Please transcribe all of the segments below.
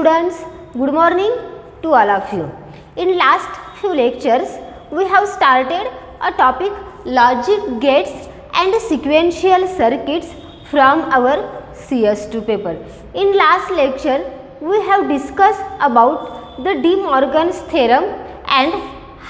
Students, good morning to all of you. In last few lectures, we have started a topic logic gates and sequential circuits from our CS2 paper. In last lecture, we have discussed about the De Morgan's theorem and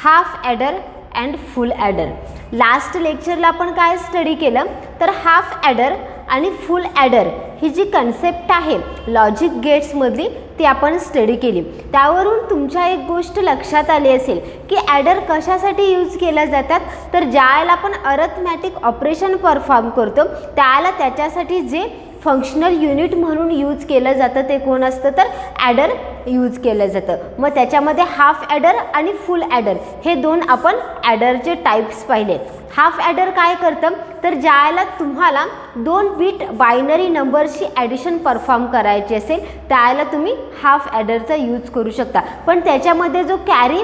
half adder and full adder. Last लेक्चरला आपण काय study केलं तर half adder आणि full adder ही जी concept आहे logic गेट्समधली ती आपण स्टडी केली. त्यावरून तुमच्या एक गोष्ट लक्षात आली असेल की ॲडर कशासाठी यूज केल्या जातात तर ज्यावेळेला आपण अरिथमॅटिक ऑपरेशन परफॉर्म करतो त्यावेळेला त्याच्यासाठी जे फंक्शनल युनिट म्हणून यूज केलं जातं ते कोण असतं तर ॲडर यूज केलं जातं. मग त्याच्यामध्ये हाफ ॲडर आणि फुल ॲडर हे दोन आपण ॲडरचे टाईप्स पाहिले. हाफ ॲडर काय करतं तर ज्यावेळेला तुम्हाला 2 बिट बायनरी नंबरची ॲडिशन परफॉर्म करायची असेल त्यावेळेला तुम्ही हाफ ॲडरचा यूज करू शकता. पण त्याच्यामध्ये जो कॅरी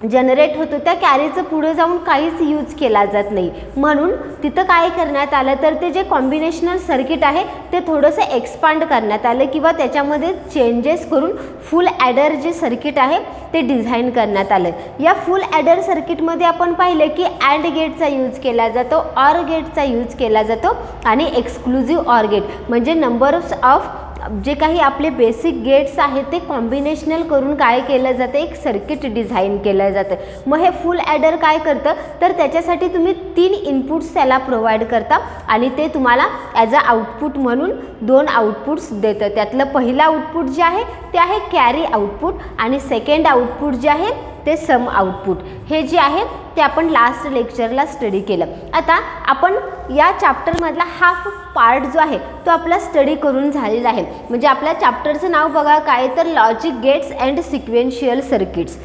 जनरेट होतो त्या कॅरीचं पुढे जाऊन काहीच यूज केला जात नाही. म्हणून तिथं काय करण्यात आलं तर ते जे कॉम्बिनेशनल सर्किट आहे ते थोडंसं एक्सपांड करण्यात आलं किंवा त्याच्यामध्ये चेंजेस करून फुल ॲडर जे सर्किट आहे ते डिझाईन करण्यात आलं. या फुल ॲडर सर्किटमध्ये आपण पाहिलं की अँड गेटचा यूज केला जातो, ऑर गेटचा यूज केला जातो आणि एक्सक्लुझिव्ह ऑर गेट म्हणजे नंबर्स ऑफ जे काही आपले बेसिक गेट्स आहेत ते कॉम्बिनेशनल करून काय केलं जातं एक सर्किट डिझाईन केलं जातं. मग हे फुल ॲडर काय करतं तर त्याच्यासाठी तुम्ही 3 इनपुट्स त्याला प्रोव्हाइड करता आणि ते तुम्हाला ॲज अ आउटपुट म्हणून 2 आउटपुट्स देतं. त्यातलं पहिलं आउटपुट जे आहे ते आहे कॅरी आउटपुट आणि सेकंड आउटपुट जे आहे ते सम आउटपुट. हे जे आहे ते आपण लास्ट लेक्चरला स्टडी केलं. आता आपण या चॅप्टरमधला हाफ पार्ट जो आहे तो आपला स्टडी करून झालेला आहे. म्हणजे आपल्या चॅप्टरचं नाव बघा काय तर logic gates and sequential circuits.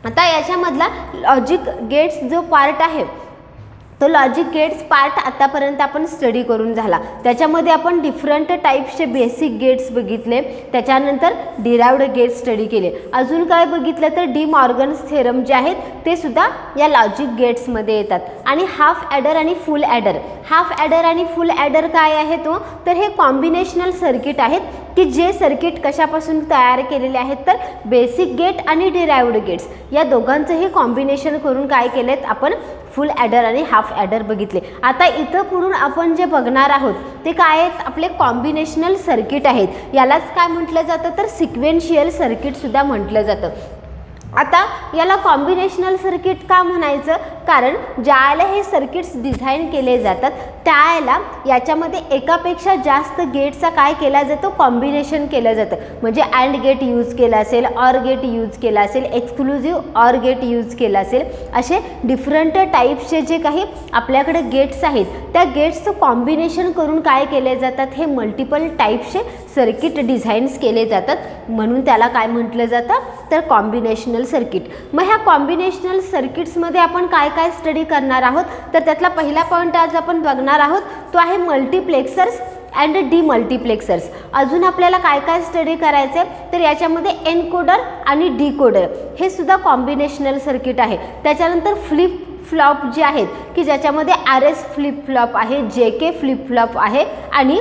आता याच्यामधला लॉजिक गेट्स जो पार्ट आहे तो लॉजिक गेट्स पार्ट आतापर्यंत आपण स्टडी करून झाला. त्याच्यामध्ये आपण डिफरंट टाईप्सचे बेसिक गेट्स बघितले, त्याच्यानंतर डिराइव्ड गेट्स स्टडी केले. अजून काय बघितलं तर डी मॉर्गन्स थेरम जे आहेत ते सुद्धा या लॉजिक गेट्समध्ये येतात. आणि हाफ ॲडर आणि फुल ॲडर, हाफ ॲडर आणि फुल ॲडर काय आहे तो तर हे कॉम्बिनेशनल सर्किट आहेत की जे सर्किट कशापासून तयार केलेले आहेत तर बेसिक गेट आणि डिराइव्ड गेट्स या दोघांचंही कॉम्बिनेशन करून काय केलेत आपण फुल ॲडर आणि हाफ ॲडर बघितले. आता इथं पुढून आपण जे बघणार आहोत ते काय आहेत आपले कॉम्बिनेशनल सर्किट आहेत. यालाच काय म्हटलं जातं तर सिक्वेन्शियल सर्किटसुद्धा म्हटलं जातं. आता याला कॉम्बिनेशनल सर्किट का म्हणायचं कारण ज्यावेळेला हे सर्किट्स डिझाईन केले जातात त्यावेळेला याच्यामध्ये एकापेक्षा जास्त गेटचा काय केला जातो कॉम्बिनेशन केलं जातं. म्हणजे अँड गेट यूज केला असेल, ऑर गेट यूज केला असेल, एक्सक्लुझिव्ह ऑर गेट यूज केला असेल, असे डिफरंट टाईप्सचे जे काही आपल्याकडे गेट्स आहेत त्या गेट्सचं कॉम्बिनेशन करून काय केले जातात हे मल्टिपल टाईप्सचे सर्किट डिझाईन्स केले जातात. म्हणून त्याला काय म्हटलं जातं तर कॉम्बिनेशनल सर्किट. मग ह्या कॉम्बिनेशनल सर्किट्समध्ये आपण काय काय स्टडी करणार आहोत तर त्यातला पहिला पॉईंट आज आपण बघणार आहोत तो आहे मल्टिप्लेक्सर्स अँड डीमल्टिप्लेक्सर्स. अजून आपल्याला काय काय स्टडी करायचं आहे तर याच्यामध्ये एनकोडर आणि डीकोडर हे सुद्धा कॉम्बिनेशनल सर्किट आहे. त्याच्यानंतर फ्लिप फ्लॉप जे आहेत की ज्याच्यामध्ये RS फ्लिप फ्लॉप आहे, JK फ्लिप फ्लॉप आहे आणि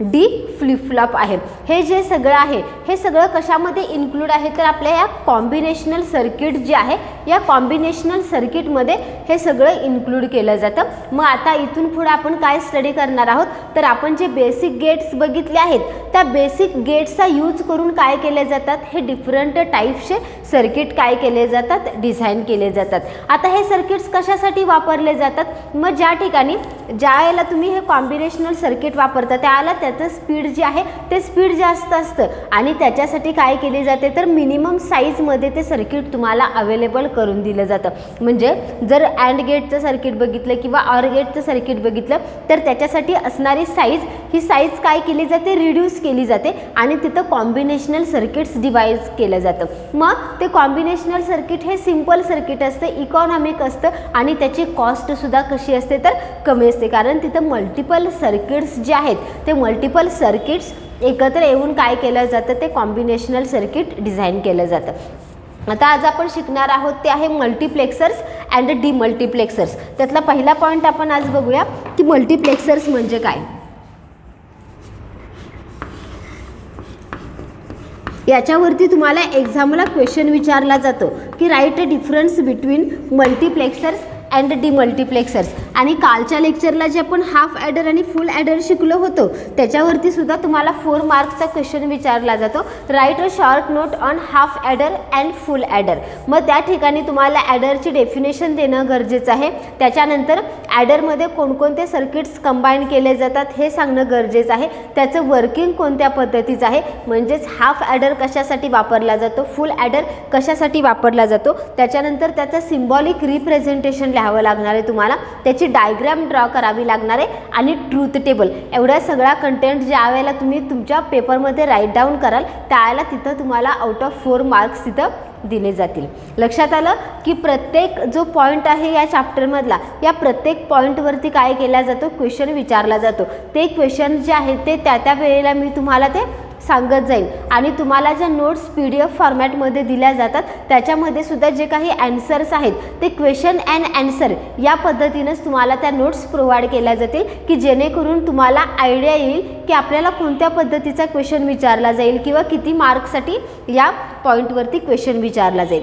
डी फ्लिप फ्लॉप आहे. हे जे सगळं आहे हे सगळं कशामध्ये इन्क्लूड आहे तर आपल्या या कॉम्बिनेशनल सर्किट जे आहे या कॉम्बिनेशनल सर्किटमध्ये हे सगळं इन्क्लूड केलं जातं. मग आता इथून पुढे आपण काय स्टडी करणार आहोत तर आपण जे बेसिक गेट्स बघितले आहेत त्या बेसिक गेट्सचा यूज करून काय केले जातात हे डिफरंट टाईप्सचे सर्किट काय केले जातात डिझाईन केले जातात. आता हे सर्किट्स कशासाठी वापरले जातात मग ज्या ठिकाणी ज्या वेळेला तुम्ही हे कॉम्बिनेशनल सर्किट वापरता त्याला त्याचं स्पीड जे आहे ते स्पीड जास्त असतं आणि त्याच्यासाठी काय केले जाते तर मिनिमम साईजमध्ये ते सर्किट तुम्हाला अवेलेबल करून दिलं जातं. म्हणजे जर अँड गेटचं सर्किट बघितलं किंवा ऑर गेटचं सर्किट बघितलं तर त्याच्यासाठी असणारी साईज ही साईज काय केली जाते रिड्यूस केली जाते आणि तिथं कॉम्बिनेशनल सर्किट्स डिवाइड केलं जातं. मग ते कॉम्बिनेशनल सर्किट हे सिम्पल सर्किट असते, इकॉनॉमिक असतं आणि त्याची कॉस्टसुद्धा कशी असते तर कमी असते कारण तिथं मल्टिपल सर्किट्स जे आहेत ते मल्टिपल सर्किट्स एकत्र येऊन काय केलं जातं ते कॉम्बिनेशनल सर्किट डिझाईन केलं जातं. आता आज आपण शिकणार आहोत ते आहे मल्टिप्लेक्सर्स अँड डीमल्टिप्लेक्सर्स. त्यातला पहिला पॉईंट आपण आज बघूया की मल्टिप्लेक्सर्स म्हणजे काय. याच्यावरती तुम्हाला एक्झामला क्वेश्चन विचारला जातो की write a difference between multiplexers and demultiplexers. आणि कालच्या लेक्चरला जे आपण हाफ ॲडर आणि फुल ॲडर शिकलो होतो त्याच्यावरती सुद्धा तुम्हाला 4 मार्क्सचा क्वेश्चन विचारला जातो. Right a short note on half adder and full adder. मग त्या ठिकाणी तुम्हाला ॲडरची डेफिनेशन देणं गरजेचं आहे. त्याच्यानंतर ॲडरमध्ये कोणकोणते सर्किट्स कंबाईन केले जातात हे सांगणं गरजेचं आहे. त्याचं वर्किंग कोणत्या पद्धतीचं आहे, म्हणजेच हाफ ॲडर कशासाठी वापरला जातो, फुल ॲडर कशासाठी वापरला जातो. त्याच्यानंतर त्याचं सिम्बॉलिक रिप्रेझेंटेशन लिहावं लागणार आहे तुम्हाला, त्याची डायग्राम ड्रॉ करावी लागणार आहे आणि ट्रूथ टेबल. एवढा सगळा कंटेंट ज्या वेळेला तुम्ही तुमच्या पेपरमध्ये राईट डाऊन कराल त्यावेळेला तिथं तुम्हाला आउट ऑफ 4 मार्क्स तिथं दिले जातील. लक्षात आलं की प्रत्येक जो पॉईंट आहे या चॅप्टरमधला, या प्रत्येक पॉईंटवरती काय केला जातो, क्वेश्चन विचारला जातो. ते क्वेश्चन जे आहे ते त्या वेळेला मी तुम्हाला ते सांगत जाईल. आणि तुम्हाला ज्या नोट्स PDF फॉर्मॅटमध्ये दिल्या जातात त्याच्यामध्ये सुद्धा जे काही ॲन्सर्स आहेत ते क्वेश्चन अँड ॲन्सर या पद्धतीनंच तुम्हाला त्या नोट्स प्रोव्हाइड केल्या जातील की जेणेकरून तुम्हाला आयडिया येईल की आपल्याला कोणत्या पद्धतीचा क्वेश्चन विचारला जाईल किंवा किती मार्क्ससाठी या पॉईंटवरती क्वेश्चन विचारला जाईल.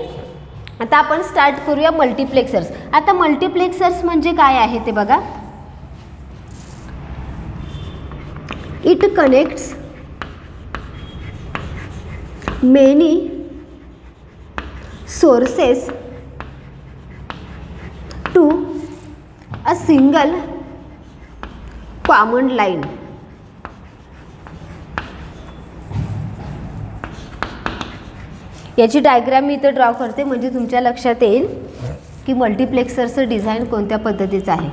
आता आपण स्टार्ट करूया मल्टिप्लेक्सर्स. आता मल्टिप्लेक्सर्स म्हणजे काय आहे ते बघा. It connects many sources to a single common line. याची डायग्राम मी इथं ड्रॉ करते म्हणजे तुमच्या लक्षात येईल की मल्टिप्लेक्सरचं डिझाईन कोणत्या पद्धतीचं आहे.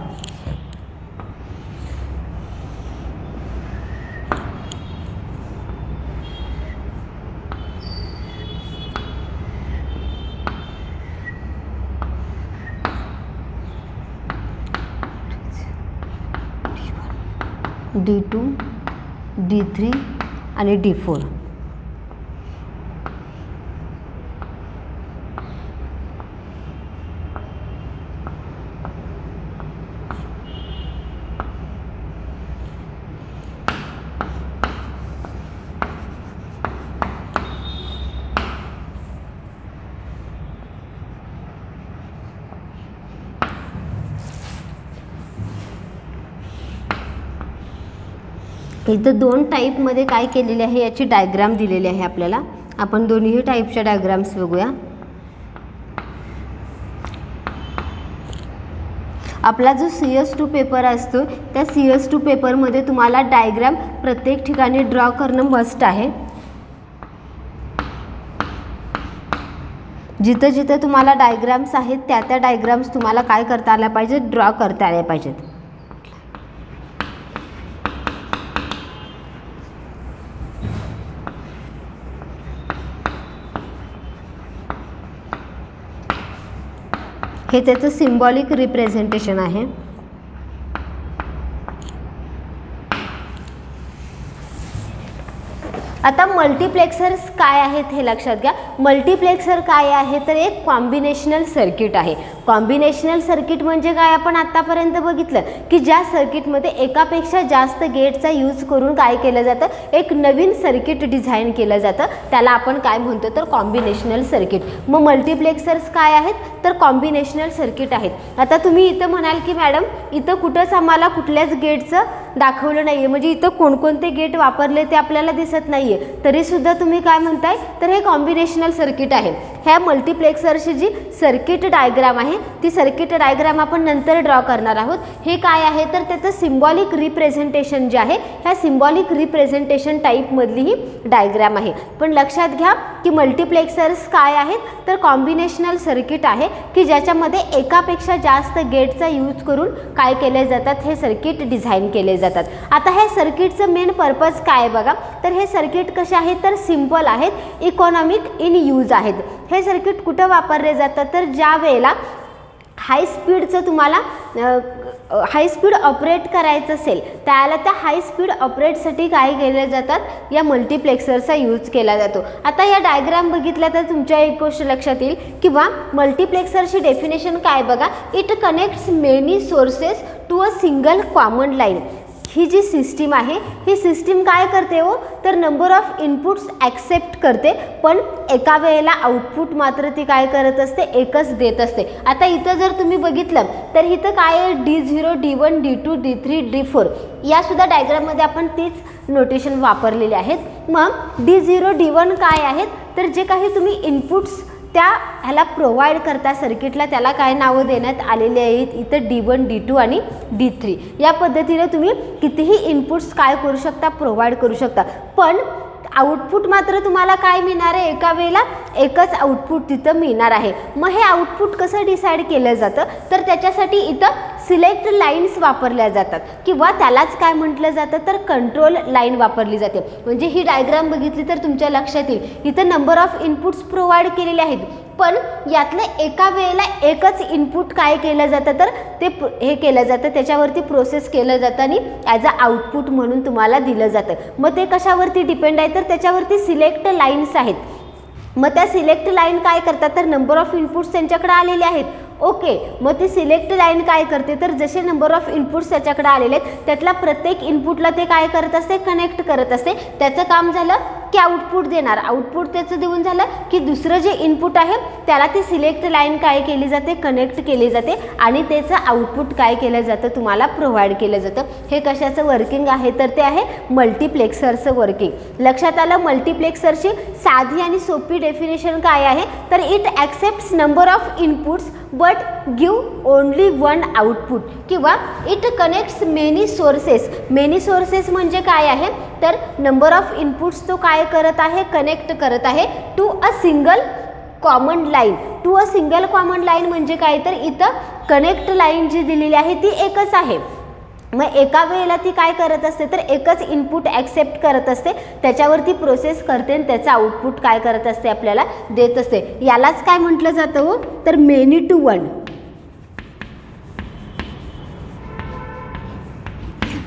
D2, D3 आणि D4. इथं 2 टाईपमध्ये काय केलेले आहे याची डायग्राम दिलेली आहे आपल्याला. आपण दोन्ही टाईपच्या डायग्राम्स बघूया. आपला जो CS2 पेपर असतो त्या CS2 पेपरमध्ये तुम्हाला डायग्राम प्रत्येक ठिकाणी ड्रॉ करणं मस्ट आहे. जिथं जिथं तुम्हाला डायग्राम्स आहेत त्या डायग्राम्स तुम्हाला काय करता आल्या पाहिजेत, ड्रॉ करता आल्या पाहिजेत. हे त्याचं सिम्बॉलिक रिप्रेझेंटेशन आहे. आता मल्टिप्लेक्सर्स काय आहेत हे लक्षात घ्या. मल्टिप्लेक्सर काय आहे तर एक कॉम्बिनेशनल सर्किट आहे. कॉम्बिनेशनल सर्किट म्हणजे काय, आपण आत्तापर्यंत बघितलं की ज्या सर्किटमध्ये एकापेक्षा जास्त गेटचा यूज करून काय केलं जातं, एक नवीन सर्किट डिझाईन केलं जातं, त्याला आपण काय म्हणतो तर कॉम्बिनेशनल सर्किट. मग मल्टिप्लेक्सर्स काय आहेत तर कॉम्बिनेशनल सर्किट आहेत. आता तुम्ही इथं म्हणाल की मॅडम इथं कुठंच आम्हाला कुठल्याच गेटचं दाखवलं नाही आहे, म्हणजे इथं कोणकोणते गेट वापरले ते आपल्याला दिसत नाही आहे, तरीसुद्धा तुम्ही काय म्हणताय तर हे कॉम्बिनेशनल सर्किट आहे. ह्या मल्टिप्लेक्सरची जी सर्किट डायग्राम आहे ती सर्किट डायग्राम आपण नंतर ड्रॉ करणार आहोत. हे काय आहे तर त्याचं सिम्बॉलिक रिप्रेझेंटेशन जे आहे ह्या सिम्बॉलिक रिप्रेझेंटेशन टाईपमधली ही डायग्राम आहे. पण लक्षात घ्या की मल्टिप्लेक्सर्स काय आहेत तर कॉम्बिनेशनल सर्किट आहे की ज्याच्यामध्ये एकापेक्षा जास्त गेटचा यूज करून काय केले जातात, हे सर्किट डिझाईन केले जातात. आता हे सर्किटचं मेन पर्पज काय बघा, तर हे सर्किट कसे आहेत तर सिम्पल आहेत, इकॉनॉमिक इन यूज आहेत. हे सर्किट कुठं वापरले जातात तर ज्या वेळेला हाय स्पीडचं तुम्हाला हाय स्पीड ऑपरेट करायचं असेल त्याला त्या हाय स्पीड ऑपरेटसाठी काय केले जातात या मल्टिप्लेक्सरचा यूज केला जातो. आता या डायग्राम बघितल्या तर तुमच्या एक गोष्ट लक्षात येईल किंवा मल्टिप्लेक्सरची डेफिनेशन काय बघा, it connects many sources to a single common line. ही जी सिस्टीम आहे ही सिस्टीम काय करते हो, तर नंबर ऑफ इनपुट्स ॲक्सेप्ट करते, पण एका वेळेला आउटपुट मात्र ती काय करत असते, एकच देत असते. आता इथं जर तुम्ही बघितलं तर इथं काय आहे, D0, D1, D2, D3, D4 यासुद्धा डायग्राममध्ये आपण तीच नोटेशन वापरलेले आहेत. मग D0, D1 काय आहेत, तर जे काही तुम्ही इनपुट्स त्या ह्याला प्रोव्हाइड करता सर्किटला त्याला काय नावं देण्यात आलेली आहेत, इथं D1, D2 आणि D3 या पद्धतीने तुम्ही कितीही इनपुट्स काय करू शकता, प्रोव्हाइड करू शकता. पण आउटपुट मात्र तुम्हाला काय मिळणार आहे, एका वेळेला एकच आउटपुट तिथं मिळणार आहे. मग हे आउटपुट कसं डिसाईड केलं जातं, तर त्याच्यासाठी इथं सिलेक्ट लाईन्स वापरल्या जातात किंवा त्यालाच काय म्हटलं जातं, तर कंट्रोल लाईन वापरली जाते. म्हणजे ही डायग्राम बघितली तर तुमच्या लक्षात येईल, इथं नंबर ऑफ इनपुट्स प्रोव्हाइड केलेले आहेत, पण यातले एका वेळेला एकच इनपुट काय केलं जातं, तर ते हे केलं जातं, त्याच्यावरती प्रोसेस केलं जातं आणि ॲज अ आउटपुट म्हणून तुम्हाला दिलं जातं. मग ते कशावरती डिपेंड आहे, तर त्याच्यावरती सिलेक्ट लाईन्स आहेत. मग त्या सिलेक्ट लाईन काय करतात, तर नंबर ऑफ इनपुट्स त्यांच्याकडे आलेले आहेत. ओके, मग ती सिलेक्ट लाईन काय करते, तर जसे नंबर ऑफ इनपुट्स त्याच्याकडे आलेले आहेत त्यातला प्रत्येक इनपुटला ते काय करत असते, कनेक्ट करत असते. त्याचं काम झालं की आउटपुट देणार, आउटपुट त्याचं देऊन झालं की दुसरं जे इनपुट आहे त्याला ती सिलेक्ट लाईन काय केली जाते, कनेक्ट केली जाते आणि त्याचं आउटपुट काय केलं जातं, तुम्हाला प्रोव्हाइड केलं जातं. हे कशाचं वर्किंग आहे, तर ते आहे मल्टिप्लेक्सरचं वर्किंग. लक्षात आलं, मल्टिप्लेक्सरची साधी आणि सोपी डेफिनेशन काय आहे, तर it accepts number of inputs but give only one output, किंवा it connects many sources. Many sources म्हणजे काय आहे, तर नंबर ऑफ इनपुट्स तो काय करत आहे, कनेक्ट करत आहे to a single common line. To a single common line म्हणजे काय, तर इथं कनेक्ट लाईन जी दिलेली आहे ती एकच आहे. मग एका वेळेला ती काय करत असते, तर एकच इनपुट ॲक्सेप्ट करत असते, त्याच्यावरती प्रोसेस करते आणि त्याचं आउटपुट काय करत असते, आपल्याला देत असते. यालाच काय म्हटलं जातं हो, तर many to one.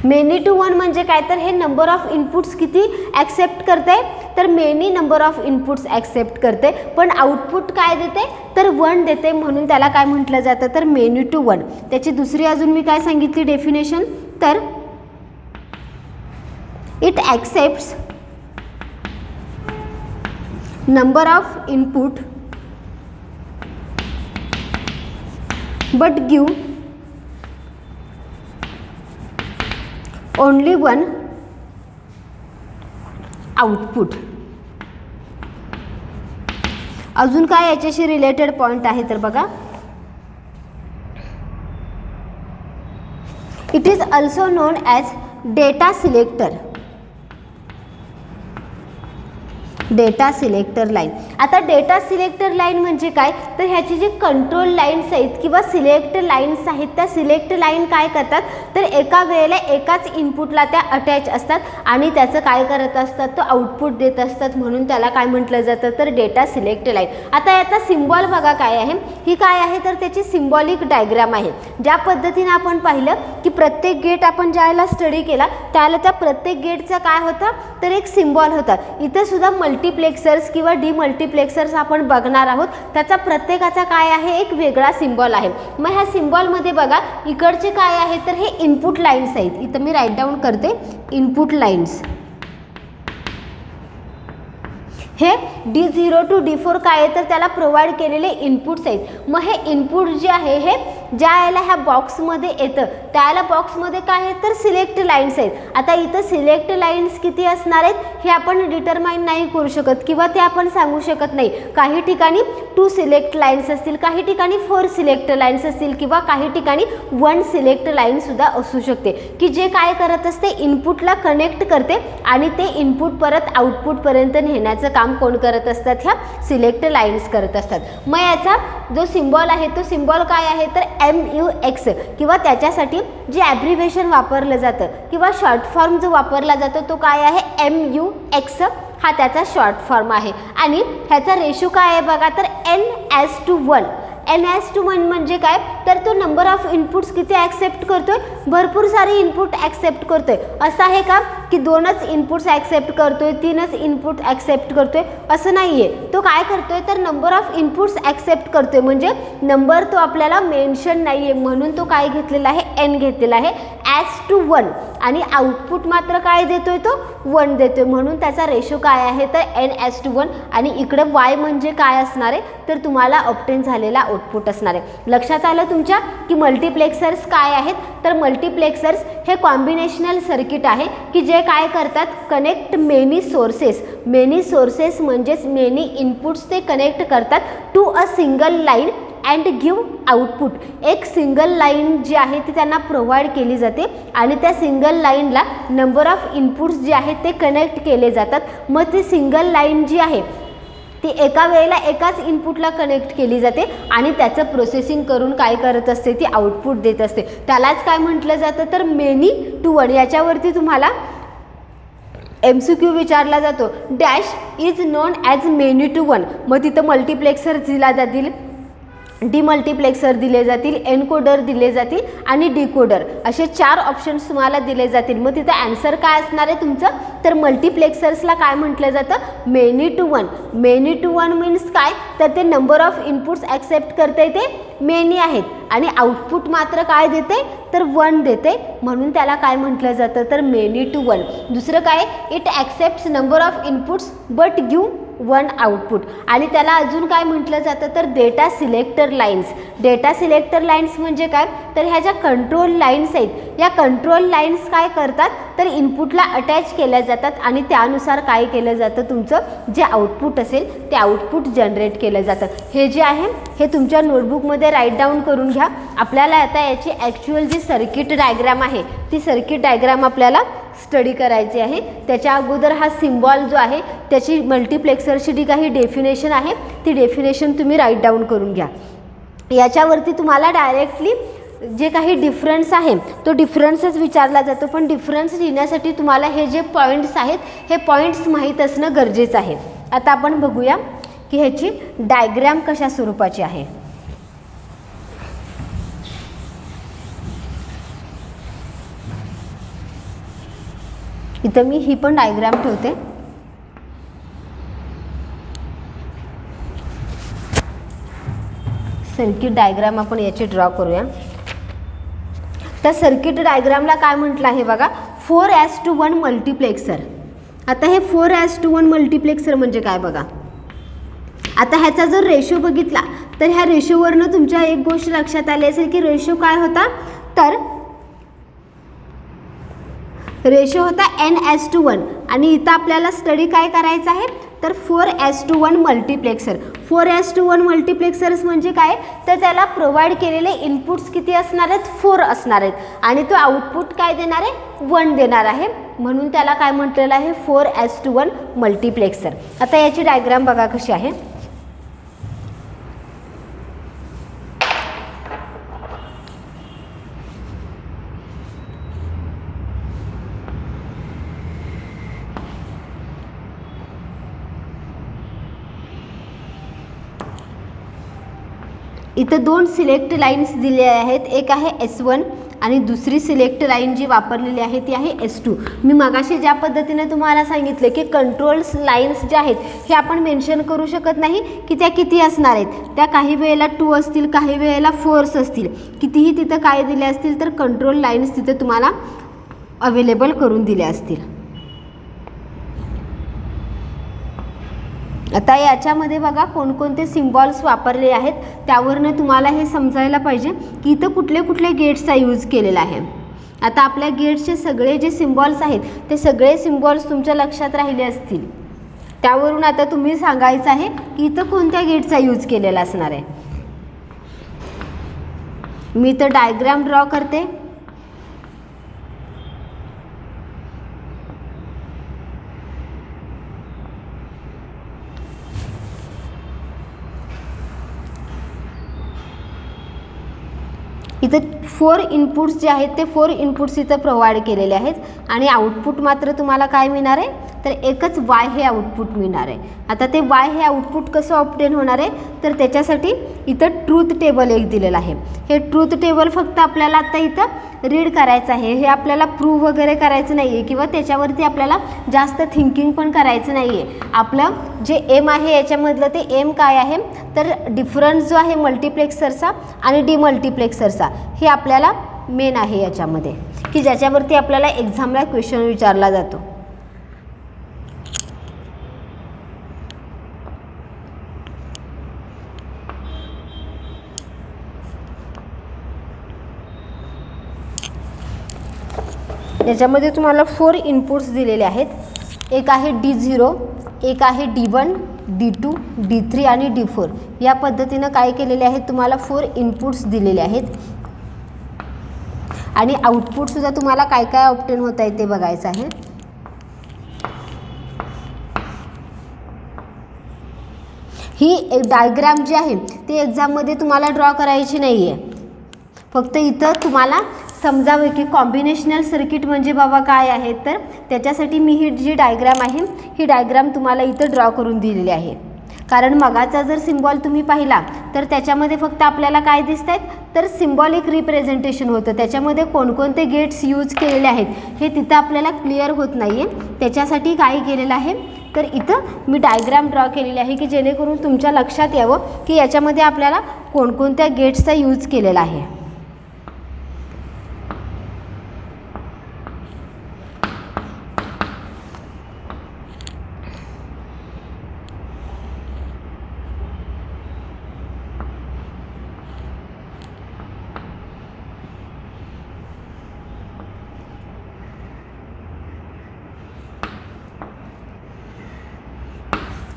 Many to one म्हणजे काय, तर हे नंबर ऑफ इनपुट्स किती ॲक्सेप्ट करते, तर many number of inputs accept करते, पण आउटपुट काय देते, तर वन देते, म्हणून त्याला काय म्हटलं जातं, तर मेनी टू वन. त्याची दुसरी अजून मी काय सांगितली डेफिनेशन, तर it accepts number of input but give only one output. अजून काय याच्याशी रिलेटेड पॉइंट आहे, तर बघा, it is also known as data selector. Data selector line. आता डेटा सिलेक्टर लाईन म्हणजे काय, तर ह्याची जी कंट्रोल लाईन्स आहेत किंवा सिलेक्ट लाईन्स आहेत, त्या सिलेक्ट लाईन काय करतात, तर एका वेळेला एकाच इनपुटला त्या अटॅच असतात आणि त्याचं काय करत असतात, तो आउटपुट देत असतात, म्हणून त्याला काय म्हटलं जातं, तर डेटा सिलेक्ट लाईन. आता याचा सिम्बॉल बघा काय आहे, ही काय आहे, तर त्याची सिम्बॉलिक डायग्राम आहे. ज्या पद्धतीने आपण पाहिलं की प्रत्येक गेट आपण ज्यावेळेला स्टडी केला त्यावेळेला त्या प्रत्येक गेटचा काय होता, तर एक सिम्बॉल होता. इथं सुद्धा मल्टिप्लेक्सर्स किंवा डीमल्टिप्लेक्सर्स आपण बघणार आहोत, त्याचा प्रत्येकाचा काय आहे, एक वेगळा सिम्बॉल आहे. मग ह्या सिम्बॉलमध्ये बघा इकडचे काय आहे, तर हे इनपुट लाईन्स आहेत. इथं मी राईट डाऊन करते, इनपुट लाईन्स. हे D0 to D4 काय आहे, तर त्याला प्रोव्हाइड केलेले इनपुट्स आहेत. मग हे इनपुट जे आहे हे ज्या याला ह्या बॉक्समध्ये येतं त्याला बॉक्समध्ये काय आहे, तर सिलेक्ट लाईन्स आहेत. आता इथं सिलेक्ट लाईन्स किती असणार आहेत हे आपण डिटरमाइन नाही करू शकत किंवा ते आपण सांगू शकत नाही. काही ठिकाणी 2 सिलेक्ट लाईन्स असतील, काही ठिकाणी 4 सिलेक्ट लाईन्स असतील किंवा काही ठिकाणी 1 सिलेक्ट लाईनसुद्धा असू शकते, की जे काय करत असते, इनपुटला कनेक्ट करते आणि ते इनपुट परत आउटपुटपर्यंत नेण्याचं काम कोण करत असतात, ह्या सिलेक्ट लाईन्स करत असतात. मग याचा जो सिम्बॉल आहे तो सिम्बॉल काय आहे, तर MUX किंवा त्याच्यासाठी जे ॲब्रिव्हिएशन वापरलं जातं किंवा शॉर्ट फॉर्म जो वापरला जातो तो काय आहे, MUX हा त्याचा शॉर्ट फॉर्म आहे. आणि ह्याचा रेशो काय आहे बघा, तर N as to 1. n(1) म्हणजे काय, तर तो नंबर ऑफ इनपुट्स किती ॲक्सेप्ट करतोय, भरपूर सारे इनपुट ॲक्सेप्ट करतोय. असं आहे का की 2च इनपुट्स ॲक्सेप्ट करतोय, 3च इनपुट ॲक्सेप्ट करतोय, असं नाही आहे. तो काय करतोय तर नंबर ऑफ इनपुट्स ॲक्सेप्ट करतोय, म्हणजे नंबर तो आपल्याला मेन्शन नाही आहे म्हणून तो काय घेतलेला आहे, n घेतलेला आहे (1) आणि आउटपुट मात्र काय देतोय, तो 1 देतोय, म्हणून त्याचा रेशो काय आहे तर n(1) आणि इकडे y म्हणजे काय असणार आहे तर तुम्हाला ऑब्टेन झालेला आउटपुट असणार आहे. लक्षात आलं तुमच्या की मल्टिप्लेक्सर्स काय आहेत, तर मल्टिप्लेक्सर्स हे कॉम्बिनेशनल सर्किट आहे की जे काय करतात, कनेक्ट मेनी सोर्सेस म्हणजेच मेनी इनपुट्स ते कनेक्ट करतात to a single line and give output. एक सिंगल लाईन जी आहे ती त्यांना प्रोव्हाइड केली जाते आणि त्या सिंगल लाईनला नंबर ऑफ इनपुट्स जे आहेत ते कनेक्ट केले जातात. मग ती सिंगल लाईन जी आहे ती एका वेळेला एकाच इनपुटला कनेक्ट केली जाते आणि त्याचं प्रोसेसिंग करून काय करत असते, ती आउटपुट देत असते. त्यालाच काय म्हटलं जातं तर मेनी टू वन. याच्यावरती तुम्हाला MCQ विचारला जातो, dash is known as many to one. मग तिथं मल्टिप्लेक्सर दिला जातील, डिमल्टिप्लेक्सर दिले जातील, एनकोडर दिले जातील आणि डिकोडर, असे 4 ऑप्शन्स तुम्हाला दिले जातील. मग तिथं ॲन्सर काय असणार आहे तुमचं, तर मल्टिप्लेक्सर्सला काय म्हटलं जातं, many to one. Many to one means काय, तर ते नंबर ऑफ इनपुट्स ॲक्सेप्ट करते ते मेनी आहेत आणि आउटपुट मात्र काय देते तर 1 देते, म्हणून त्याला काय म्हटलं जातं तर मेनी टू वन. दुसरं काय, it accepts number of inputs but give 1 output. आणि त्याला अजून काय म्हटलं जातं तर data selector lines. Data selector lines म्हणजे काय, तर ह्या ज्या कंट्रोल लाईन्स आहेत, या कंट्रोल लाईन्स काय करतात तर इनपुटला अटॅच केल्या जातात आणि त्यानुसार काय केलं जातं, तुमचं जे आउटपुट असेल ते आउटपुट जनरेट केलं जातं. हे जे आहे हे तुमच्या नोटबुकमध्ये राईट डाऊन करून घ्या. आपल्याला आता याची ॲक्च्युअल जी सर्किट डायग्राम आहे ती सर्किट डायग्राम आपल्याला स्टडी करायची आहे. त्याच्या अगोदर हा सिम्बॉल जो आहे त्याची मल्टिप्लेक्सरची जी काही डेफिनेशन आहे ती डेफिनेशन तुम्ही राईट डाऊन करून घ्या. याच्यावरती तुम्हाला डायरेक्टली जे काही डिफरन्स आहे तो डिफरन्सच विचारला जातो, पण डिफरन्स लिहिण्यासाठी तुम्हाला हे जे पॉईंट्स आहेत हे पॉईंट्स माहीत असणं गरजेचं आहे. आता आपण बघूया की ह्याची डायग्राम कशा स्वरूपाची आहे. इथं मी ही पण डायग्राम ठेवते. सर्किट डायग्राम आपण याची ड्रॉ करूया. त्या सर्किट डायग्रामला काय म्हटलं आहे बघा, 4:1 मल्टिप्लेक्सर. आता हे 4:1 मल्टिप्लेक्सर म्हणजे काय बघा. आता ह्याचा जर रेशो बघितला तर ह्या रेशोवरनं तुमच्या एक गोष्ट लक्षात आली असेल की रेशो काय होता, तर रेशो होता n:1 आणि इथं आपल्याला स्टडी काय करायचं आहे तर 4:1 मल्टिप्लेक्सर. 4:1 मल्टिप्लेक्सर्स म्हणजे काय, तर त्याला प्रोव्हाइड केलेले इनपुट्स किती असणार आहेत, 4 असणार आहेत आणि तो आउटपुट काय देणार आहे, 1 देणार आहे, म्हणून त्याला काय म्हटलेलं आहे 4:1 मल्टिप्लेक्सर. आता याची डायग्राम बघा कशी आहे. इथं 2 सिलेक्ट लाईन्स दिले आहेत, एक आहे S1 आणि दुसरी सिलेक्ट लाईन जी वापरलेली आहे ती आहे S2. मी मगाशी ज्या पद्धतीने तुम्हाला सांगितले की कंट्रोल्स लाईन्स ज्या आहेत हे आपण मेन्शन करू शकत नाही की त्या किती असणार आहेत. त्या काही वेळेला 2 असतील, काही वेळेला 4 असतील, कितीही तिथं काय दिले असतील तर कंट्रोल लाईन्स तिथे तुम्हाला अवेलेबल करून दिल्या असतील. आता याच्यामध्ये बघा कोणकोणते सिम्बॉल्स वापरले आहेत, त्यावरनं तुम्हाला हे समजायला पाहिजे की इथं कुठले कुठले गेट्सचा यूज केलेला आहे. आता आपल्या गेट्सचे सगळे जे सिम्बॉल्स आहेत ते सगळे सिम्बॉल्स तुमच्या लक्षात राहिले असतील. त्यावरून आता तुम्ही सांगायचं आहे की इथं कोणत्या गेटचा यूज केलेला असणार आहे. मी इथं डायग्राम ड्रॉ करते. इथं 4 इनपुट्स जे आहेत ते 4 इनपुट्स इथं प्रोव्हाइड केलेले आहेत आणि आउटपुट मात्र तुम्हाला काय मिळणार आहे, तर एकच y हे आउटपुट मिळणार आहे. आता ते y हे आउटपुट कसं ऑब्टेन होणार आहे, तर त्याच्यासाठी इथं ट्रूथ टेबल एक दिलेलं आहे. हे ट्रूथ टेबल फक्त आपल्याला आता इथं रीड करायचं आहे. हे आपल्याला प्रूव्ह वगैरे करायचं नाही आहे किंवा त्याच्यावरती आपल्याला जास्त थिंकिंग पण करायचं नाही आहे. आपलं जे एम आहे याच्यामधलं ते एम काय आहे, तर डिफरन्स जो आहे मल्टिप्लेक्सरचा आणि डिमल्टिप्लेक्सरचा हे आपल्याला मेन आहे याच्यामध्ये, की ज्याच्यावरती आपल्याला एक्झामला क्वेश्चन विचारला जातो. याच्यामध्ये तुम्हाला 4 इनपुट्स दिलेले आहेत. एक आहे D0, एक आहे D1, D2, D3 आणि D4. या पद्धतीनं काय केलेले आहेत, तुम्हाला 4 इनपुट्स दिलेले आहेत आणि आउटपुटसुद्धा तुम्हाला काय काय ऑब्टेन होत आहे ते बघायचं आहे. ही एक डायग्राम जी आहे ती एक्झाममध्ये तुम्हाला ड्रॉ करायची नाही आहे. फक्त इथं तुम्हाला समजावं की कॉम्बिनेशनल सर्किट म्हणजे बाबा काय आहे, तर त्याच्यासाठी मी ही जी डायग्राम आहे ही डायग्राम तुम्हाला इथं ड्रॉ करून दिलेली आहे. कारण मगाचा जर सिम्बॉल तुम्ही पाहिला तर त्याच्यामध्ये फक्त आपल्याला काय दिसत आहेत, तर सिम्बॉलिक रिप्रेझेंटेशन होतं. त्याच्यामध्ये कोणकोणते गेट्स यूज केलेले आहेत हे तिथं आपल्याला क्लिअर होत नाही आहे. त्याच्यासाठी काय केलेलं आहे, तर इथं मी डायग्राम ड्रॉ केलेली आहे की जेणेकरून तुमच्या लक्षात यावं की याच्यामध्ये आपल्याला कोणकोणत्या गेट्सचा यूज केलेला आहे.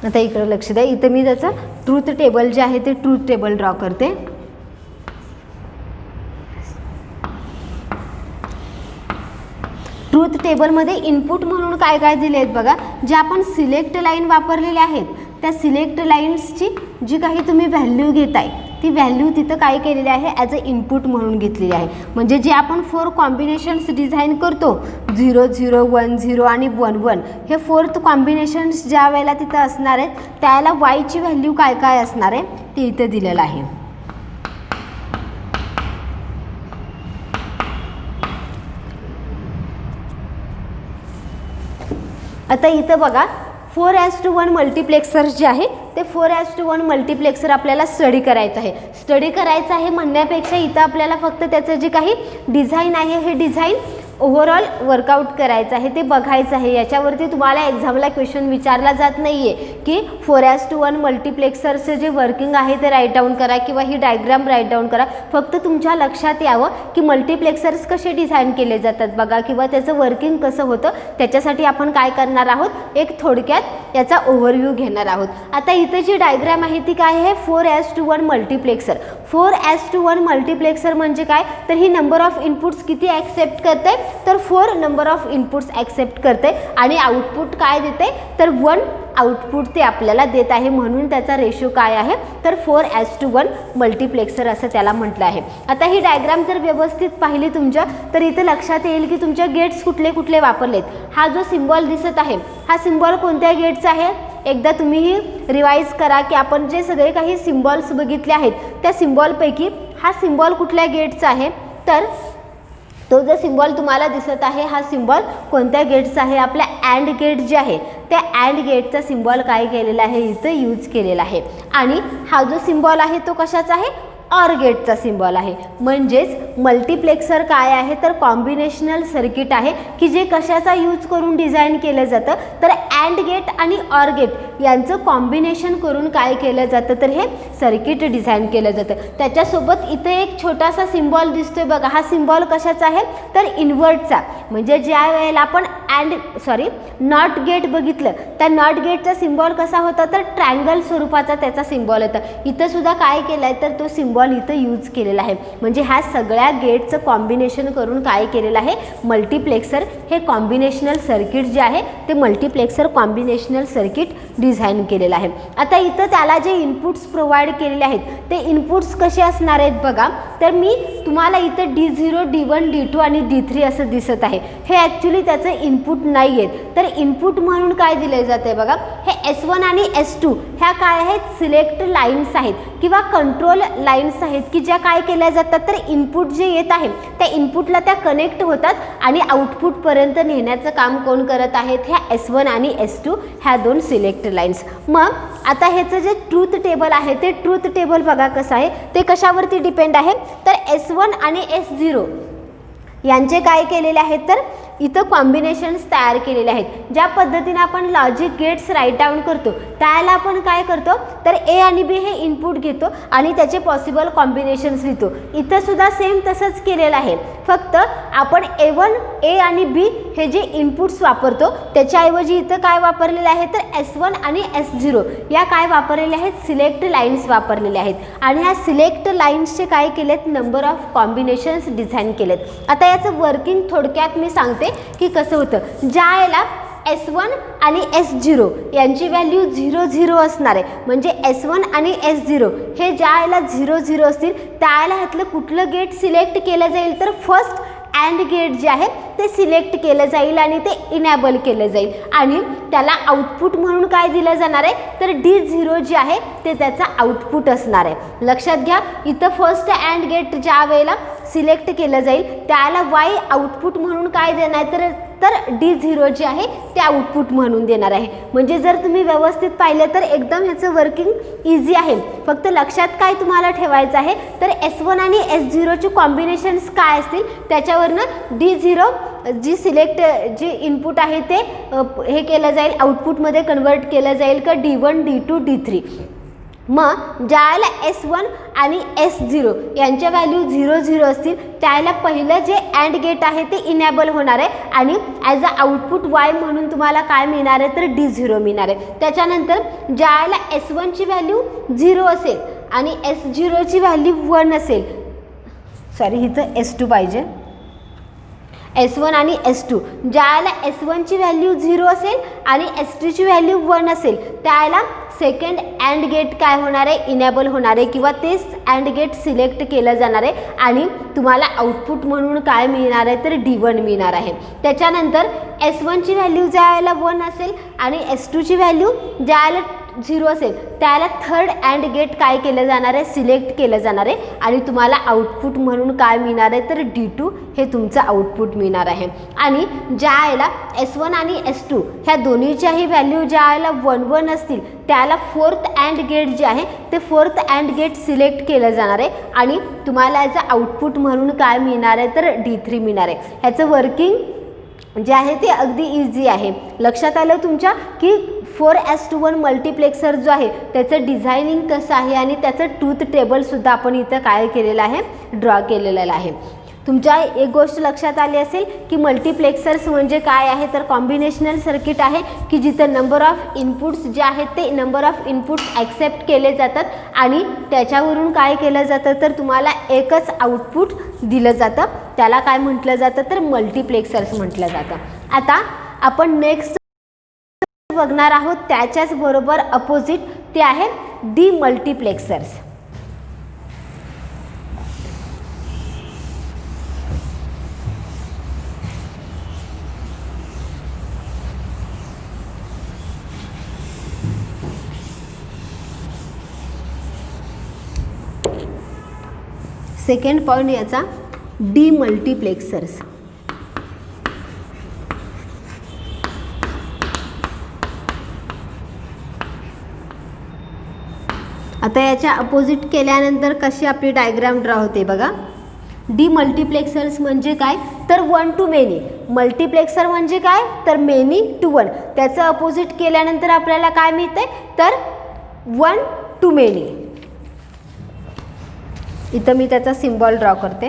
आता इकडे लक्ष द्या. इथं मी त्याचं ट्रूथ टेबल जे आहे ते ट्रूथ टेबल ड्रॉ करते. ट्रूथ टेबलमध्ये इनपुट म्हणून काय काय दिले आहेत बघा. जे आपण सिलेक्ट लाईन वापरलेले आहेत त्या सिलेक्ट लाईन्सची जी काही तुम्ही व्हॅल्यू घेताय ती व्हॅल्यू तिथं काय केलेली आहे, ॲज अ इनपुट म्हणून घेतलेली आहे. म्हणजे जे आपण 4 कॉम्बिनेशन्स डिझाईन करतो 0 0 1 0 आणि 1 1 हे 4th कॉम्बिनेशन्स ज्या वेळेला तिथं असणार आहेत त्याला वायची व्हॅल्यू काय काय असणार आहे ते इथं दिलेलं आहे. आता इथं बघा 4:1 मल्टिप्लेक्सर्स जे आहे ते 4:1 मल्टिप्लेक्सर आपल्याला स्टडी करायचं आहे. स्टडी करायचं आहे म्हणण्यापेक्षा इथं आपल्याला फक्त त्याचं जे काही डिझाईन आहे हे डिझाईन ओव्हरऑल वर्कआउट करायचं आहे, ते बघायचं आहे. याच्यावरती तुम्हाला एक्झामला क्वेश्चन विचारला जात नाही आहे की 4:1 मल्टिप्लेक्सरचं जे वर्किंग आहे ते राईट डाऊन करा किंवा ही डायग्राम राईट डाऊन करा. फक्त तुमच्या लक्षात यावं की मल्टिप्लेक्सर्स कसे डिझाईन केले जातात बघा किंवा त्याचं वर्किंग कसं होतं. त्याच्यासाठी आपण काय करणार आहोत, एक थोडक्यात याचा ओव्हरव्ह्यू घेणार आहोत. आता इथं जी डायग्राम आहे ती काय आहे, 4:1 मल्टिप्लेक्सर. 4:1 मल्टिप्लेक्सर म्हणजे काय, तर ही नंबर ऑफ इनपुट्स किती ॲक्सेप्ट करते, तर 4 नंबर ऑफ इनपुट्स ॲक्सेप्ट करते आणि आउटपुट काय देते, तर 1 आउटपुट ते आपल्याला देत आहे. म्हणून त्याचा रेशो काय आहे, तर 4:1 मल्टिप्लेक्सर असं त्याला म्हटलं आहे. आता ही डायग्राम जर व्यवस्थित पाहिली तुमच्या तर इथं लक्षात येईल की तुमच्या गेट्स कुठले कुठले वापरलेत. हा जो सिम्बॉल दिसत आहे हा सिम्बॉल कोणत्या गेटचा आहे, एकदा तुम्ही रिवाइज करा की आपण जे सगळे काही सिम्बॉल्स बघितले आहेत त्या सिम्बॉलपैकी हा सिम्बॉल कुठल्या गेटचा आहे, तर तो जो सिम्बॉल तुम्हाला दिसत आहे हा सिम्बॉल कोणत्या गेटचा आहे, आपल्या अँड गेट जे आहे त्या अँड गेटचा सिम्बॉल काय केलेला आहे, इथं यूज केलेला आहे. आणि हा जो सिम्बॉल आहे तो कशाचा आहे, ऑर गेटचा सिम्बॉल आहे. म्हणजेच मल्टिप्लेक्सर काय आहे, तर कॉम्बिनेशनल सर्किट आहे की जे कशाचा यूज करून डिझाईन केलं जातं, तर अँड गेट आणि ऑर गेट यांचं कॉम्बिनेशन करून काय केलं जातं, तर हे सर्किट डिझाईन केलं जातं. त्याच्यासोबत इथे एक छोटासा सिम्बॉल दिसतोय बघा, हा सिम्बॉल कशाचा आहे, तर इन्व्हर्टचा. म्हणजे ज्या वेळेला आपण नॉट गेट बघितलं तर नॉट गेटचा सिम्बॉल कसा होता तर ट्रायंगल स्वरूपाचा त्याचा सिम्बॉल होता. इथं सुद्धा काय केलं आहे तर तो सिम्बॉल इथं यूज केलेला आहे. म्हणजे ह्या सगळ्या गेटचं कॉम्बिनेशन करून काय केलेलं आहे मल्टिप्लेक्सर हे कॉम्बिनेशनल सर्किट जे आहे ते मल्टिप्लेक्सर कॉम्बिनेशनल सर्किट डिझाईन केलेलं आहे. आता इथं त्याला जे इनपुट्स प्रोव्हाइड केलेले आहेत ते इनपुट्स कसे असणार आहेत बघा. तर मी तुम्हाला इथं D0, D1, D2 आणि D3 असं दिसत आहे. हे ॲक्च्युली त्याचं इनपुट नाही आहेत. तर इनपुट म्हणून काय दिले जाते बघा, हे S1 आणि S2 ह्या काय आहेत सिलेक्ट लाईन्स आहेत किंवा कंट्रोल लाईन्स आहेत की ज्या काय केल्या जातात तर इनपुट जे येत आहे त्या इनपुटला त्या कनेक्ट होतात आणि आउटपुटपर्यंत नेण्याचं काम कोण करत आहेत ह्या S1 आणि S2 ह्या दोन सिलेक्ट लाईन्स. मग आता ह्याचं जे ट्रूथ टेबल आहे ते ट्रूथ टेबल बघा कसं आहे ते कशावरती डिपेंड आहे तर S1 आणि S0 यांचे काय केलेले आहेत तर इथं कॉम्बिनेशन्स तयार केलेले आहेत. ज्या पद्धतीने आपण लॉजिक गेट्स राईट डाऊन करतो त्याला आपण काय करतो तर A आणि B हे इनपुट घेतो आणि त्याचे पॉसिबल कॉम्बिनेशन्स लिहितो. इथं सुद्धा सेम तसंच केलेलं आहे. फक्त आपण A आणि B हे जे इनपुट्स वापरतो त्याच्याऐवजी इथं काय वापरलेलं आहे तर S1 आणि S0 या काय वापरलेल्या आहेत सिलेक्ट लाईन्स वापरलेल्या आहेत. आणि ह्या सिलेक्ट लाईन्सचे काय केलेत नंबर ऑफ कॉम्बिनेशन्स डिझाईन केलेत. आता याचं वर्किंग थोडक्यात मी सांगते की कसं होतं. ज्यावेळेला S1 आणि S0 यांची व्हॅल्यू 0 0 असणार आहे म्हणजे S1 आणि S0 हे ज्यावेळेला 0 0 असतील त्यावेळेला ह्यातलं कुठलं गेट सिलेक्ट केलं जाईल तर फर्स्ट अँड गेट जे आहे ते सिलेक्ट केलं जाईल आणि ते इनेबल केलं जाईल आणि त्याला आउटपुट म्हणून काय दिलं जाणार आहे तर D0 जे आहे ते त्याचा आउटपुट असणार आहे. लक्षात घ्या इथं फर्स्ट अँड गेट ज्या वेळेला सिलेक्ट केलं जाईल त्याला Y आउटपुट म्हणून काय देणार तर D0 जे आहे ते आउटपुट म्हणून देणार आहे. म्हणजे जर तुम्ही व्यवस्थित पाहिलं तर एकदम ह्याचं वर्किंग इझी आहे. फक्त लक्षात काय तुम्हाला ठेवायचं आहे तर S1 आणि S0चे कॉम्बिनेशन्स काय असतील त्याच्यावरनं D0 जी जे इनपुट आहे ते हे केलं जाईल आउटपुटमध्ये कन्वर्ट केलं जाईल का D1, D2, D3. मग ज्याला S1 आणि S0 यांच्या व्हॅल्यू 0 0 असतील त्याला पहिलं जे अँड गेट आहे ते इनेबल होणार आहे आणि ॲज अ आउटपुट Y म्हणून तुम्हाला काय मिळणार आहे तर D0 मिळणार आहे. त्याच्यानंतर ज्याला S1ची व्हॅल्यू 0 असेल आणि S0ची व्हॅल्यू 1 असेल इथं S2 पाहिजे S1 आणि S2 ज्याला S1ची व्हॅल्यू 0 असेल आणि S2ची व्हॅल्यू 1 असेल त्याला सेकंड अँड गेट काय होणार आहे इनेबल होणार आहे किंवा तेच अँड गेट सिलेक्ट केलं जाणार आहे आणि तुम्हाला आउटपुट म्हणून काय मिळणार आहे तर D1 मिळणार आहे. त्याच्यानंतर S1ची व्हॅल्यू ज्यावेळेला 1 असेल आणि S2ची व्हॅल्यू ज्यावेळेला 0 असेल त्याला थर्ड अँड गेट काय केलं जाणार आहे सिलेक्ट केलं जाणार आहे आणि तुम्हाला आउटपुट म्हणून काय मिळणार आहे तर D2 हे तुमचं आउटपुट मिळणार आहे. आणि ज्यावेळेला S1 आणि S2 ह्या दोन्हीच्याही व्हॅल्यू ज्यावेळेला 1 1 असतील त्याला फोर्थ अँड गेट जे आहे ते फोर्थ अँड गेट सिलेक्ट केलं जाणार आहे आणि तुम्हाला याचं आउटपुट म्हणून काय मिळणार आहे तर D3 मिळणार आहे. ह्याचं वर्किंग जे आहे ते अगदी इझी आहे. लक्षात आलं तुमच्या की 4:1 मल्टिप्लेक्सर जो आहे त्याचं डिझायनिंग कसं आहे आणि त्याचं ट्रूथ टेबलसुद्धा आपण इथं काय केलेलं आहे ड्रॉ केलेलं आहे. तुमच्या एक गोष्ट लक्षात आली असेल की मल्टिप्लेक्सर्स म्हणजे काय आहे तर कॉम्बिनेशनल सर्किट आहे की जिथं नंबर ऑफ इनपुट्स जे आहेत ते नंबर ऑफ इनपुट्स ॲक्सेप्ट केले जातात आणि त्याच्यावरून काय केलं जातं तर तुम्हाला एकच आउटपुट दिलं जातं. त्याला काय म्हटलं जातं तर मल्टिप्लेक्सर्स म्हटलं जातं. आता आपण नेक्स्ट बघणार आहोत त्याच्याच बरोबर अपोजिट ते आहे डिमल्टिप्लेक्सर्स. सेकंड पॉईंट याचा डिमल्टिप्लेक्सर्स. आता याच्या अपोजिट केल्यानंतर कशी आपली डायग्राम ड्रॉ होते बघा. डिमल्टिप्लेक्सर्स म्हणजे काय तर 1 to many. मल्टिप्लेक्सर म्हणजे काय तर मेनी टू 1. त्याचं अपोजिट केल्यानंतर आपल्याला काय मिळते तर 1 to many. इथं मी त्याचा सिम्बॉल ड्रॉ करते.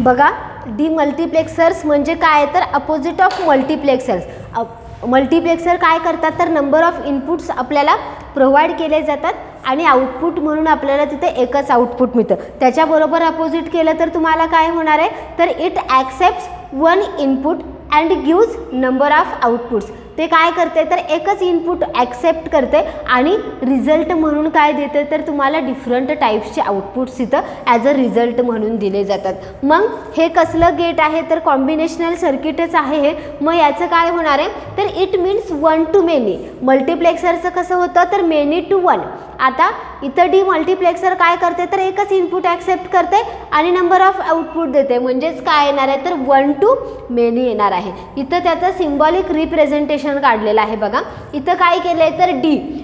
बघा, डीमल्टिप्लेक्सर्स म्हणजे काय तर अपोजिट ऑफ मल्टिप्लेक्सर्स. मल्टिप्लेक्सर काय करतात तर नंबर ऑफ इनपुट्स आपल्याला प्रोव्हाइड केले जातात आणि आउटपुट म्हणून आपल्याला तिथे एकच आउटपुट मिळतं. त्याच्याबरोबर अपोजिट केलं तर तुम्हाला काय होणार आहे तर it accepts one input and gives number of outputs. ते काय करते तर एकच इनपुट ॲक्सेप्ट करते आणि रिझल्ट म्हणून काय देते तर तुम्हाला डिफरंट टाईप्सचे आउटपुट्स इथं ॲज अ रिझल्ट म्हणून दिले जातात. मग हे कसलं गेट आहे तर कॉम्बिनेशनल सर्किटच आहे हे. मग याचं काय होणार आहे तर it means one to many. मल्टिप्लेक्सरचं कसं होतं तर मेनी टू वन. आता इथं डीमल्टिप्लेक्सर काय करते तर एकच इनपुट ॲक्सेप्ट करते आणि नंबर ऑफ आउटपुट देते, म्हणजेच काय येणार आहे तर वन टू मेनी येणार आहे. इथं त्याचं सिम्बॉलिक रिप्रेझेंटेशन काढलेलं आहे. बघा इथं काय केलं आहे तर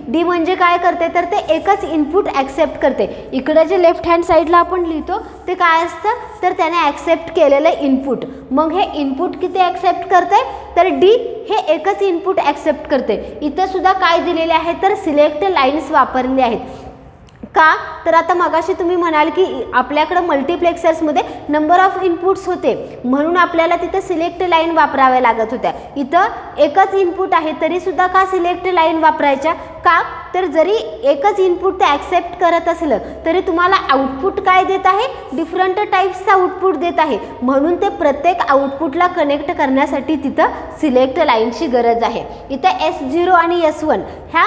डी म्हणजे काय करते तर ते एकच इनपुट ॲक्सेप्ट करते. इकडं जे लेफ्ट हँड साईडला आपण लिहितो ते काय असतं तर त्याने ॲक्सेप्ट केलेलं इनपुट. मग हे इनपुट किती ॲक्सेप्ट करते तर डी हे एकच इनपुट ॲक्सेप्ट करते. इथं सुद्धा काय दिलेले आहे तर सिलेक्ट लाईन्स वापरले आहेत. का तर आता मगाशी तुम्ही म्हणाल की आपल्याकडं मल्टिप्लेक्सर्समध्ये नंबर ऑफ इनपुट्स होते म्हणून आपल्याला तिथं सिलेक्ट लाईन वापराव्या लागत होत्या. इथं एकच इनपुट आहे तरीसुद्धा का सिलेक्ट लाईन वापरायच्या का तर जरी एकच इनपुट ते ॲक्सेप्ट करत असलं तरी तुम्हाला आउटपुट काय देत आहे डिफरंट टाईप्सचं आउटपुट देत आहे, म्हणून ते प्रत्येक आउटपुटला कनेक्ट करण्यासाठी तिथं सिलेक्ट लाईनची गरज आहे. इथं S0 आणि S1 ह्या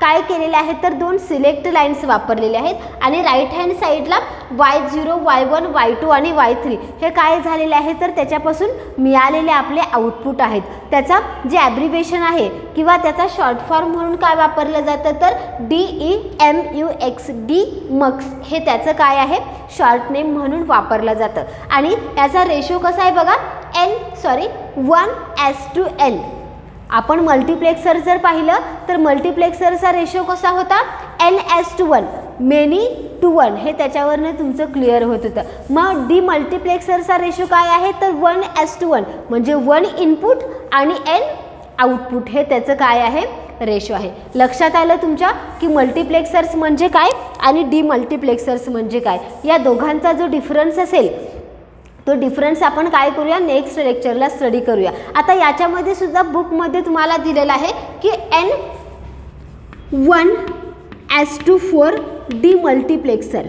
काय केलेले आहेत तर दोन सिलेक्ट लाईन्स वापरलेले आहेत आणि राईट हँड साईडला Y0, Y1, Y2 आणि Y3 हे काय झालेले आहे तर त्याच्यापासून मिळालेले आपले आउटपुट आहेत. त्याचा जे ॲब्रिव्हिएशन आहे किंवा त्याचा शॉर्ट फॉर्म म्हणून काय वापरलं जातं तर DEMUX DMUX हे त्याचं काय आहे शॉर्ट नेम म्हणून वापरलं जातं. आणि याचा रेशो कसा आहे बघा 1:L. आपण मल्टिप्लेक्सर जर पाहिलं तर मल्टिप्लेक्सरचा रेशो कसा होता L:1 मेनी टू 1 हे त्याच्यावरनं तुमचं क्लिअर होत होतं. मग डीमल्टिप्लेक्सरचा रेशो काय आहे तर 1:1 म्हणजे 1 इनपुट आणि N आउटपुट हे त्याचं काय आहे रेशो आहे. लक्षात आलं तुमच्या की मल्टिप्लेक्सर्स म्हणजे काय आणि डीमल्टिप्लेक्सर्स म्हणजे काय. या दोघांचा जो डिफरन्स असेल तो डिफरन्स आपण काय करूया नेक्स्ट लेक्चरला स्टडी करूया. आता याच्यामध्ये सुद्धा बुकमध्ये तुम्हाला दिलेलं आहे की N1:4 डीमल्टिप्लेक्सर.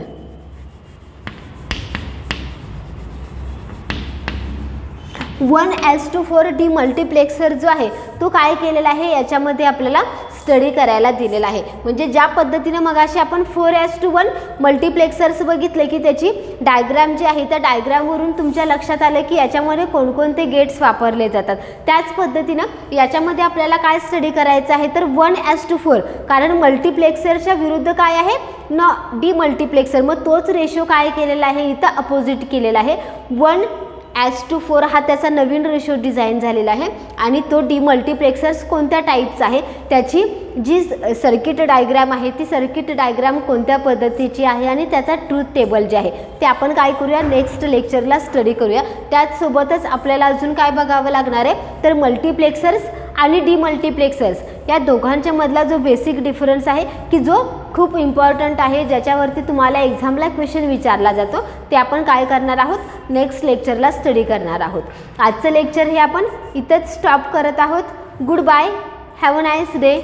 (1:4) डीमल्टिप्लेक्सर जो आहे तो काय केलेला आहे याच्यामध्ये आपल्याला स्टडी करायला दिलेला आहे. म्हणजे ज्या पद्धतीने मगाशी आपण 4:1 मल्टिप्लेक्सर्स बघितले की त्याची डायग्राम जी आहे त्या डायग्रामवरून तुमच्या लक्षात आलं की याच्यामध्ये कोणकोणते गेट्स वापरले जातात. त्याच पद्धतीनं याच्यामध्ये आपल्याला काय स्टडी करायचं आहे तर 1:4 कारण मल्टिप्लेक्सरच्या विरुद्ध काय आहे डीमल्टिप्लेक्सर. मग तोच रेशो काय केलेला आहे इथं अपोजिट केलेला आहे. 1:4 हा त्याचा नवीन रेशो डिझाईन झालेला आहे आणि तो डीमल्टिप्लेक्सर्स कोणत्या टाईपचा आहे त्याची जी सर्किट डायग्राम आहे ती सर्किट डायग्राम कोणत्या पद्धतीची आहे आणि त्याचा ट्रूथ टेबल जे आहे ते आपण काय करूया नेक्स्ट लेक्चरला स्टडी करूया. त्याचसोबतच आपल्याला अजून काय बघावं लागणार आहे तर मल्टिप्लेक्सर्स आणि डीमल्टिप्लेक्सर्स या दोघांच्या मधला जो बेसिक डिफरन्स आहे की जो खूप इम्पॉर्टंट आहे ज्याच्यावरती तुम्हाला एक्झामला क्वेश्चन विचारला जातो ते आपण काय करणार आहोत नेक्स्ट लेक्चरला स्टडी करणार आहोत. आजचं लेक्चर हे आपण इथंच स्टॉप करत आहोत. Goodbye, have a nice day.